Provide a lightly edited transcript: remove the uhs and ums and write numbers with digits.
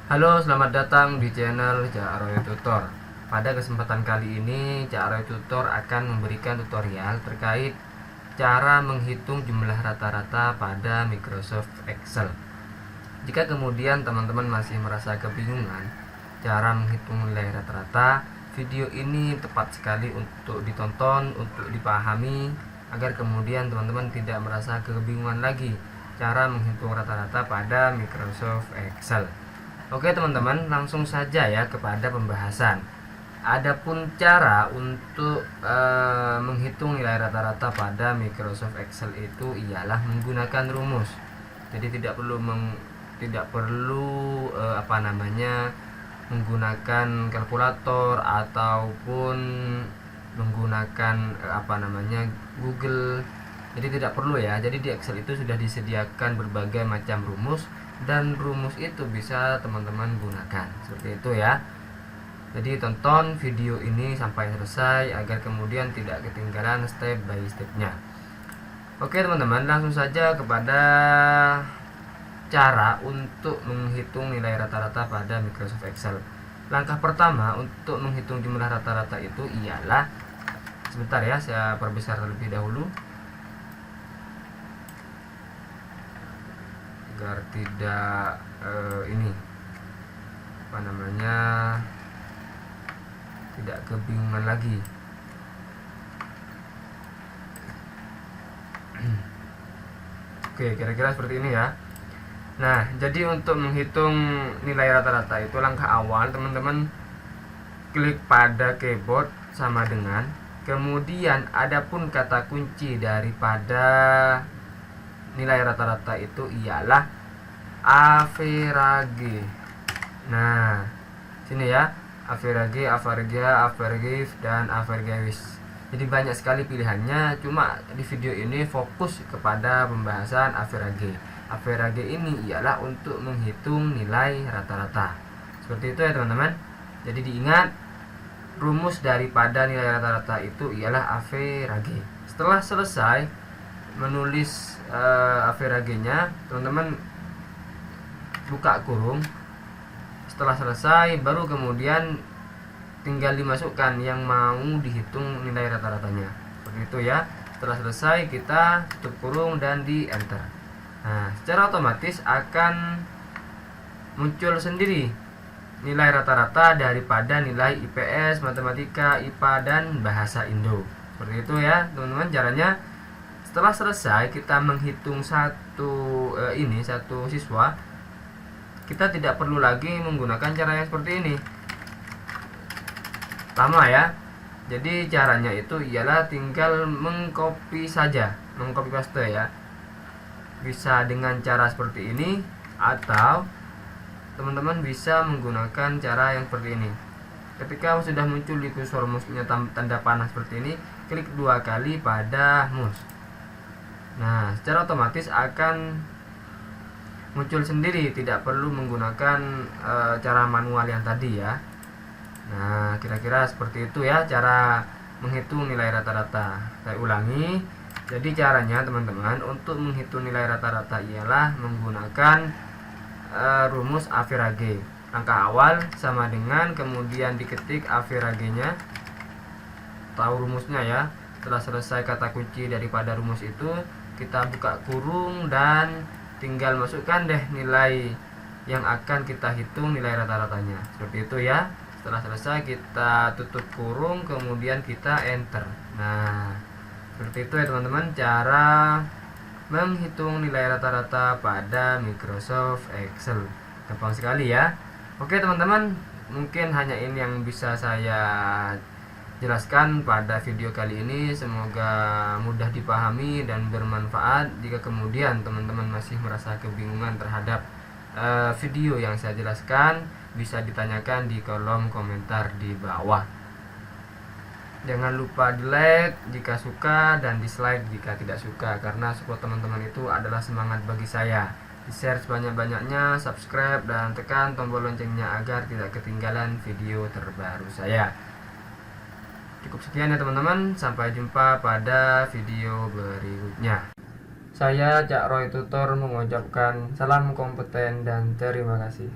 Halo, selamat datang di channel Cak Roy Tutor. Pada kesempatan kali ini, Cak Roy Tutor akan memberikan tutorial terkait cara menghitung jumlah rata-rata pada Microsoft Excel. Jika kemudian teman-teman masih merasa kebingungan cara menghitung nilai rata-rata, video ini tepat sekali untuk ditonton, untuk dipahami, agar kemudian teman-teman tidak merasa kebingungan lagi cara menghitung rata-rata pada Microsoft Excel. Oke teman-teman, langsung saja ya kepada pembahasan. Adapun cara untuk menghitung nilai rata-rata pada Microsoft Excel itu ialah menggunakan rumus. Jadi tidak perlu menggunakan kalkulator ataupun menggunakan Google. Jadi tidak perlu ya. Jadi di Excel itu sudah disediakan berbagai macam rumus, dan rumus itu bisa teman-teman gunakan seperti itu ya. Jadi tonton video ini sampai selesai agar kemudian tidak ketinggalan step by stepnya. Oke teman-teman, langsung saja kepada cara untuk menghitung nilai rata-rata pada Microsoft Excel. Langkah pertama untuk menghitung jumlah rata-rata itu ialah, sebentar ya, saya perbesar terlebih dahulu agar tidak tidak kebingungan lagi. Oke, kira-kira seperti ini ya. Nah, jadi untuk menghitung nilai rata-rata itu langkah awal teman-teman klik pada keyboard sama dengan, kemudian adapun kata kunci daripada nilai rata-rata itu ialah average. Nah, sini ya, average, average, dan average. Jadi banyak sekali pilihannya, cuma di video ini fokus kepada pembahasan average. Average ini ialah untuk menghitung nilai rata-rata. Seperti itu ya teman-teman. Jadi diingat, rumus daripada nilai rata-rata itu ialah average. Setelah selesai menulis average-nya, teman-teman buka kurung. Setelah selesai, baru kemudian tinggal dimasukkan yang mau dihitung nilai rata-ratanya. Seperti itu ya. Setelah selesai, kita tutup kurung dan di enter. Nah, secara otomatis akan muncul sendiri nilai rata-rata daripada nilai IPS, matematika, IPA, dan bahasa Indo. Seperti itu ya teman-teman caranya. Setelah selesai kita menghitung satu siswa, kita tidak perlu lagi menggunakan cara yang seperti ini, lama ya. Jadi caranya itu ialah tinggal mengcopy saja, mengcopy paste ya. Bisa dengan cara seperti ini, atau teman-teman bisa menggunakan cara yang seperti ini. Ketika sudah muncul di kursor mouse-nya tanda panah seperti ini, klik 2 kali pada mouse. Nah, secara otomatis akan muncul sendiri, tidak perlu menggunakan cara manual yang tadi ya. Nah, kira-kira seperti itu ya cara menghitung nilai rata-rata. Saya ulangi. Jadi caranya teman-teman untuk menghitung nilai rata-rata ialah menggunakan rumus average. Langkah awal sama dengan, kemudian diketik average-nya, tahu rumusnya ya. Setelah selesai kata kunci daripada rumus itu, kita buka kurung dan tinggal masukkan deh nilai yang akan kita hitung nilai rata-ratanya. Seperti itu ya. Setelah selesai kita tutup kurung, kemudian kita enter. Nah, seperti itu ya teman-teman cara menghitung nilai rata-rata pada Microsoft Excel. Gampang sekali ya. Oke teman-teman, mungkin hanya ini yang bisa saya jelaskan pada video kali ini. Semoga mudah dipahami dan bermanfaat. Jika kemudian teman-teman masih merasa kebingungan terhadap video yang saya jelaskan, bisa ditanyakan di kolom komentar di bawah. Jangan lupa di like jika suka dan dislike jika tidak suka, karena support teman-teman itu adalah semangat bagi saya. Di share sebanyak-banyaknya, subscribe dan tekan tombol loncengnya agar tidak ketinggalan video terbaru saya. Cukup sekian ya teman-teman, sampai jumpa pada video berikutnya. Saya Cak Roy Tutor mengucapkan salam kompeten dan terima kasih.